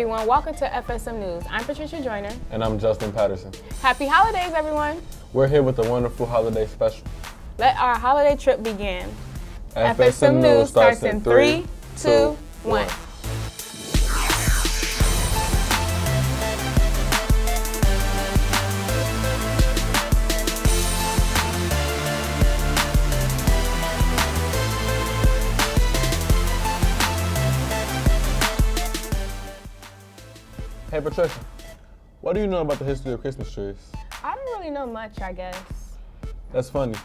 everyone. Welcome to FSM News. I'm Patricia Joyner. And I'm Justin Patterson. Happy holidays, everyone. We're here with a wonderful holiday special. Let our holiday trip begin. FSM News starts in 3, 2, 1. Hey Patricia, what do you know about the history of Christmas trees? I don't really know much, I guess. That's funny.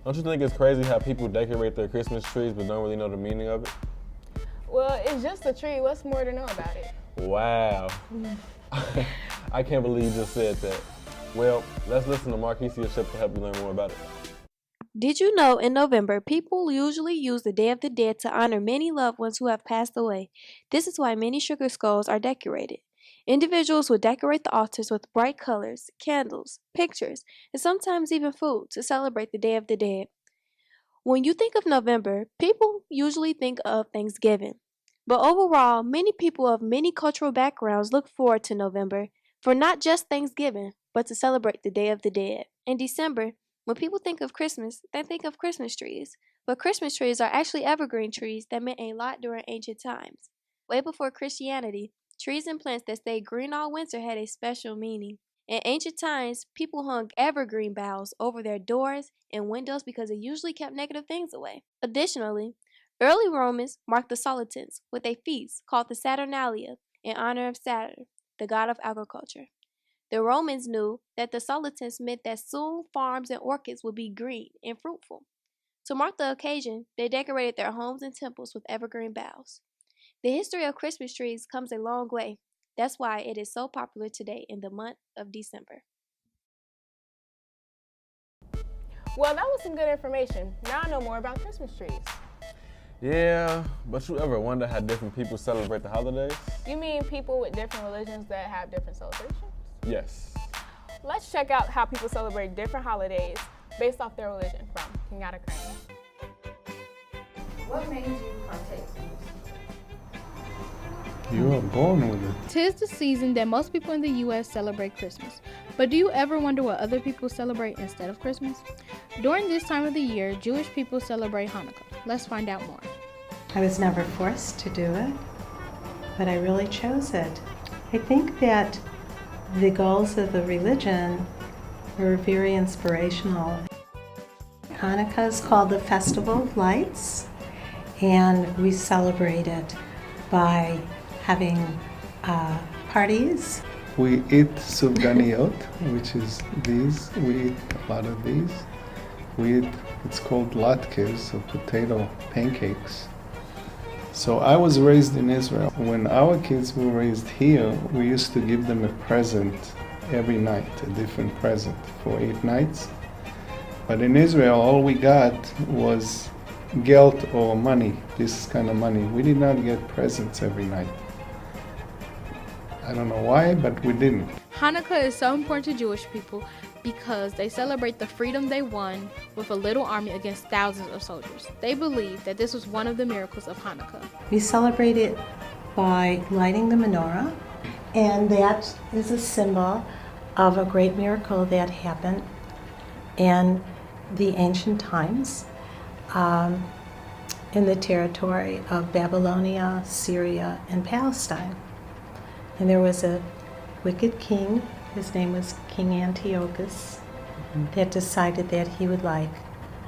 Don't you think it's crazy how people decorate their Christmas trees but don't really know the meaning of it? Well, it's just a tree. What's more to know about it? Wow. I can't believe you just said that. Well, let's listen to Marquisia Ship to help you learn more about it. Did you know in November, people usually use the Day of the Dead to honor many loved ones who have passed away? This is why many sugar skulls are decorated. Individuals would decorate the altars with bright colors, candles, pictures, and sometimes even food to celebrate the Day of the Dead. When you think of November, people usually think of Thanksgiving. But overall, many people of many cultural backgrounds look forward to November for not just Thanksgiving, but to celebrate the Day of the Dead. In December, when people think of Christmas, they think of Christmas trees. But Christmas trees are actually evergreen trees that meant a lot during ancient times. Way before Christianity, trees and plants that stayed green all winter had a special meaning. In ancient times, people hung evergreen boughs over their doors and windows because it usually kept negative things away. Additionally, early Romans marked the Solitans with a feast called the Saturnalia in honor of Saturn, the god of agriculture. The Romans knew that the Solitans meant that soon farms and orchards would be green and fruitful. To mark the occasion, they decorated their homes and temples with evergreen boughs. The history of Christmas trees comes a long way. That's why it is so popular today in the month of December. Well, that was some good information. Now I know more about Christmas trees. Yeah, but you ever wonder how different people celebrate the holidays? You mean people with different religions that have different celebrations? Yes. Let's check out how people celebrate different holidays based off their religion from Kenyatta Crane. What made you partake in this? You were born with it. 'Tis the season that most people in the U.S. celebrate Christmas. But do you ever wonder what other people celebrate instead of Christmas? During this time of the year, Jewish people celebrate Hanukkah. Let's find out more. I was never forced to do it, but I really chose it. I think that the goals of the religion were very inspirational. Hanukkah is called the Festival of Lights, and we celebrate it by having parties. We eat sufganiyot, which is these. We eat a lot of these. We eat, it's called latkes, so potato pancakes. So I was raised in Israel. When our kids were raised here, we used to give them a present every night, a different present for 8 nights. But in Israel, all we got was gelt or money, this kind of money. We did not get presents every night. I don't know why, but we didn't. Hanukkah is so important to Jewish people because they celebrate the freedom they won with a little army against thousands of soldiers. They believe that this was one of the miracles of Hanukkah. We celebrate it by lighting the menorah, and that is a symbol of a great miracle that happened in the ancient times in the territory of Babylonia, Syria, and Palestine. And there was a wicked king, his name was King Antiochus, that decided that he would like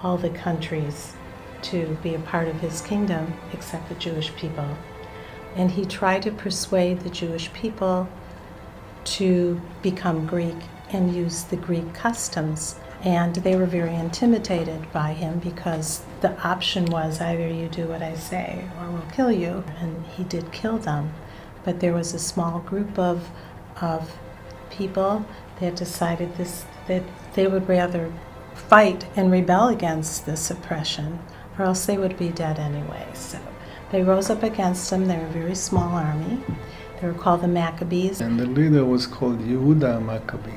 all the countries to be a part of his kingdom except the Jewish people. And he tried to persuade the Jewish people to become Greek and use the Greek customs. And they were very intimidated by him because the option was either you do what I say or we'll kill you. And he did kill them. But there was a small group of people that decided that they would rather fight and rebel against this oppression, or else they would be dead anyway. So they rose up against them. They were a very small army. They were called the Maccabees. And the leader was called Yehuda Maccabee.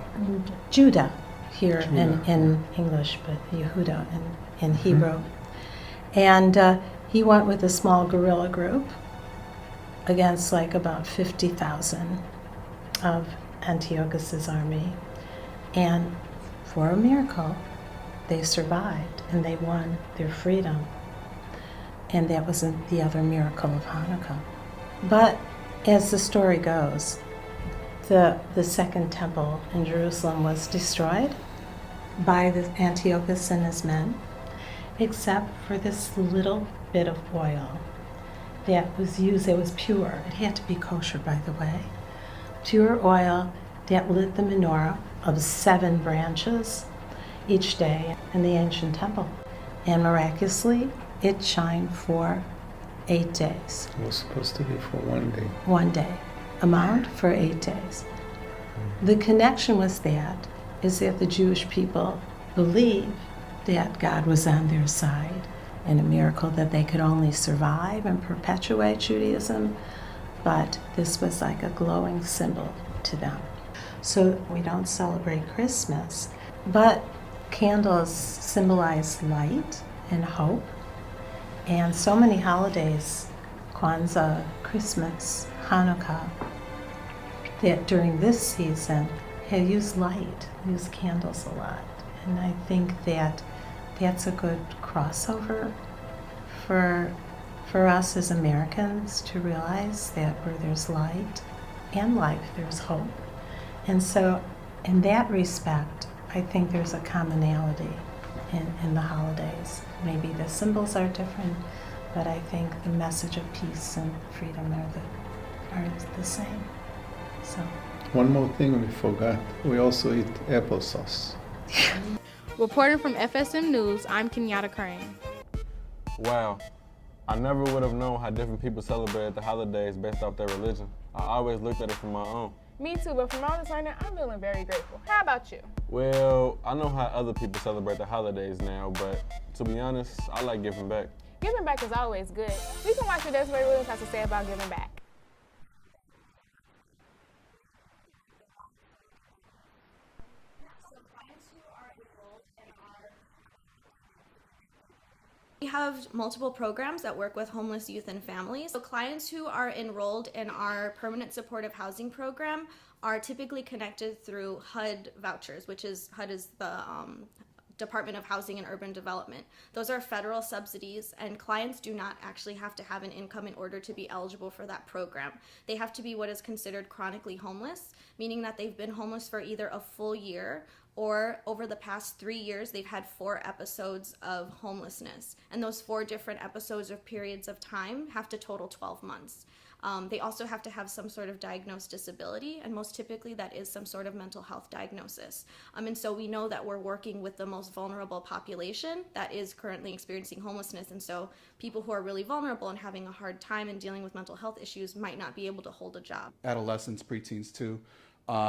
Judah here in English, but Yehuda in Hebrew. And he went with a small guerrilla group, against like about 50,000 of Antiochus's army. And for a miracle, they survived and they won their freedom. And that was the other miracle of Hanukkah. But as the story goes, the second temple in Jerusalem was destroyed by Antiochus and his men, except for this little bit of oil that was used. It was pure. It had to be kosher, by the way. Pure oil that lit the menorah of 7 branches each day in the ancient temple. And miraculously, it shined for 8 days. It was supposed to be for 1 day. 1 day. Amount for 8 days. The connection was that the Jewish people believed that God was on their side, and a miracle that they could only survive and perpetuate Judaism, but this was like a glowing symbol to them. So we don't celebrate Christmas, but candles symbolize light and hope, and so many holidays, Kwanzaa, Christmas, Hanukkah, that during this season have used light, used candles a lot. And I think that that's a good crossover for us as Americans to realize that where there's light and life, there's hope. And so in that respect, I think there's a commonality in the holidays. Maybe the symbols are different, but I think the message of peace and freedom are the same. So. One more thing we forgot. We also eat applesauce. Reporting from FSM News, I'm Kenyatta Crane. Wow. I never would have known how different people celebrated the holidays based off their religion. I always looked at it from my own. Me too, but from my understanding, I'm feeling very grateful. How about you? Well, I know how other people celebrate the holidays now, but to be honest, I like giving back. Giving back is always good. We can watch what Desiree Williams has to say about giving back. We have multiple programs that work with homeless youth and families. So clients who are enrolled in our permanent supportive housing program are typically connected through HUD vouchers, which is HUD is the Department of Housing and Urban Development. Those are federal subsidies, and clients do not actually have to have an income in order to be eligible for that program. They have to be what is considered chronically homeless, meaning that they've been homeless for either a full year or over the past 3 years, they've had 4 episodes of homelessness. And those 4 different episodes or periods of time have to total 12 months. They also have to have some sort of diagnosed disability, and most typically that is some sort of mental health diagnosis. And so we know that we're working with the most vulnerable population that is currently experiencing homelessness, and so people who are really vulnerable and having a hard time and dealing with mental health issues might not be able to hold a job. Adolescents, preteens too.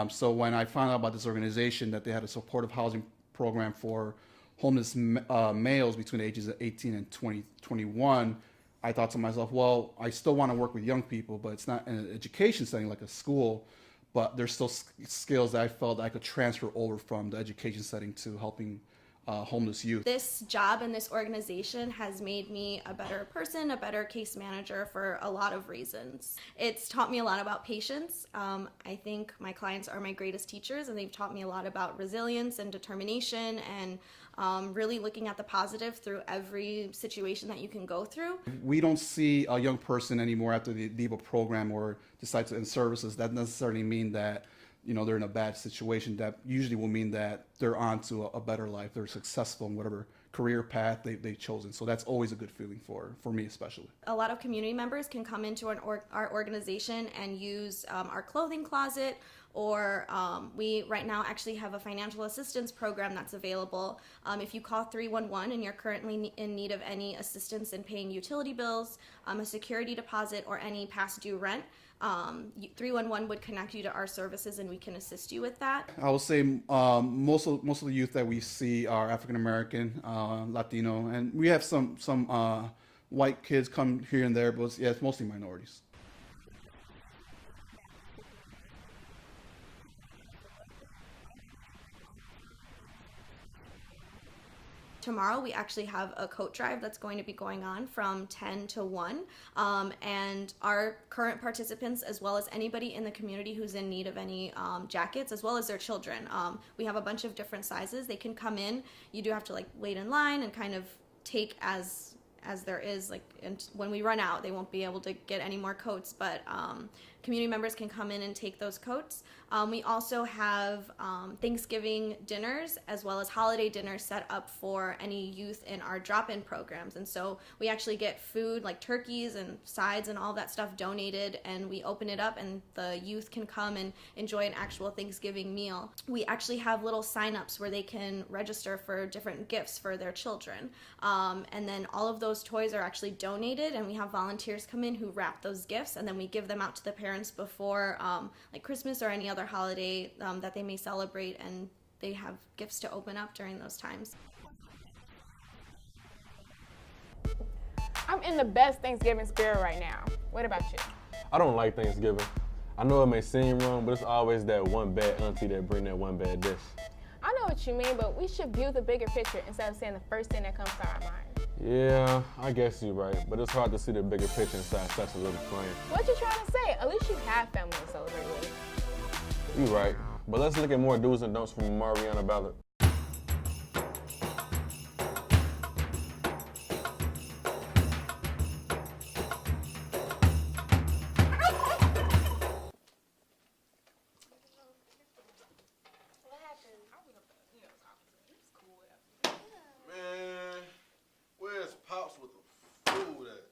So when I found out about this organization, that they had a supportive housing program for homeless males between the ages of 18 and 21, I thought to myself, well, I still want to work with young people, but it's not in an education setting like a school, but there's still skills that I felt I could transfer over from the education setting to helping homeless youth. This job and this organization has made me a better person, a better case manager for a lot of reasons. It's taught me a lot about patience. I think my clients are my greatest teachers, and they've taught me a lot about resilience and determination and really looking at the positive through every situation that you can go through. We don't see a young person anymore after the DEVA program or decide to end services. That doesn't necessarily mean that they're in a bad situation. That usually will mean that they're on to a better life. They're successful in whatever career path they've chosen. So that's always a good feeling for me especially. A lot of community members can come into our organization and use our clothing closet, or we right now actually have a financial assistance program that's available. If you call 311 and you're currently in need of any assistance in paying utility bills, a security deposit, or any past due rent, 311 would connect you to our services, and we can assist you with that. I would say most of the youth that we see are African American, Latino, and we have some white kids come here and there, but yeah, it's mostly minorities. tomorrow we actually have a coat drive that's going to be going on from 10 to 1. And our current participants, as well as anybody in the community who's in need of any jackets, as well as their children. We have a bunch of different sizes. They can come in. You do have to like wait in line and kind of take as there is, like, and when we run out, they won't be able to get any more coats, but community members can come in and take those coats. We also have Thanksgiving dinners as well as holiday dinners set up for any youth in our drop-in programs. And so we actually get food like turkeys and sides and all that stuff donated, and we open it up and the youth can come and enjoy an actual Thanksgiving meal. We actually have little sign-ups where they can register for different gifts for their children. And then all of those toys are actually donated, and we have volunteers come in who wrap those gifts, and then we give them out to the parents before like Christmas or any other holiday that they may celebrate, and they have gifts to open up during those times. I'm in the best Thanksgiving spirit right now. What about you? I don't like Thanksgiving. I know it may seem wrong, but it's always that one bad auntie that bring that one bad dish. I know what you mean, but we should view the bigger picture instead of saying the first thing that comes to our mind. Yeah, I guess you're right, but it's hard to see the bigger picture inside such a little frame. What you trying to say? At least you have family to celebrate with. You're right, but let's look at more do's and don'ts from Mariana Ballard. Man, where's Pops with the food at?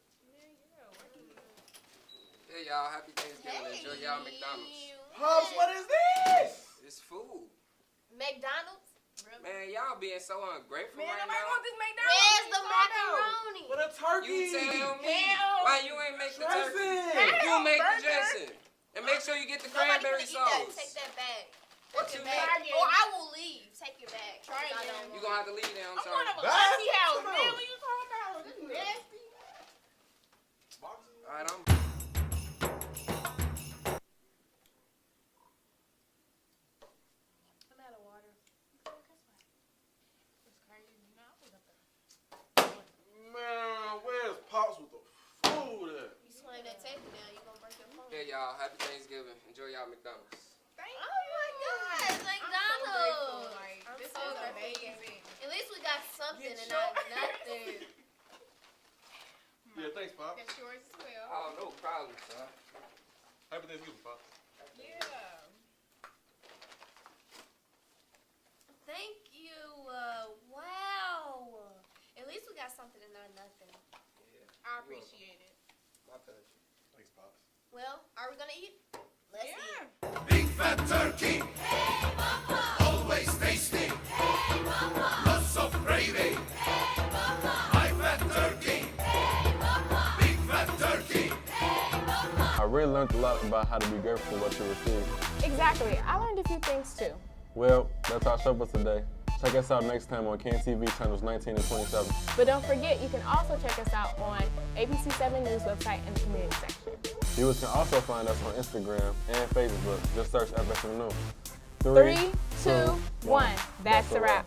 Hey y'all, happy Thanksgiving. Enjoy y'all McDonald's. Pops, what is this? It's food. McDonald's? Man, y'all being so ungrateful Man, right nobody now. want this McDonald's. Where's the macaroni? For the turkey. You tell me Hell. why you ain't make the turkey. Dressing. You make the dressing. And make sure you get the cranberry sauce. Take that bag. What Take you it back. mean? Or I will leave. Take it back. Try You again. gonna have to leave now, I'm I'm sorry. going to a Back? auntie house. Come Man, on. what you talking about? This is nasty. Alright, I'm out of water. Man, where's Pops with the food at? You slam that table now, you gonna break your phone. Hey y'all, happy Thanksgiving. Enjoy y'all McDonald's. Oh my God, McDonald's! I'm so amazing. At least we got something and not nothing. Yeah, thanks, Pops. That's yours as well. Oh, no problem, son. Happy Thanksgiving, Pops. Yeah. Thank you. Wow. At least we got something and not nothing. Yeah. I appreciate it. My pleasure. Thanks, Pops. Well, are we gonna eat? Let's eat. Big fat turkey. Hey, mama. Always tasty. Hey, mama. Lots of gravy. Hey, mama. High fat turkey. Hey, mama. Big fat turkey. Hey, mama. I really learned a lot about how to be grateful for what you receive. Exactly. I learned a few things too. Well, that's our show for today. Check us out next time on CAN-TV channels 19 and 27. But don't forget, you can also check us out on ABC 7 News website in the community section. Viewers can also find us on Instagram and Facebook. Just search FSM News. 3, 2, 1. That's a wrap.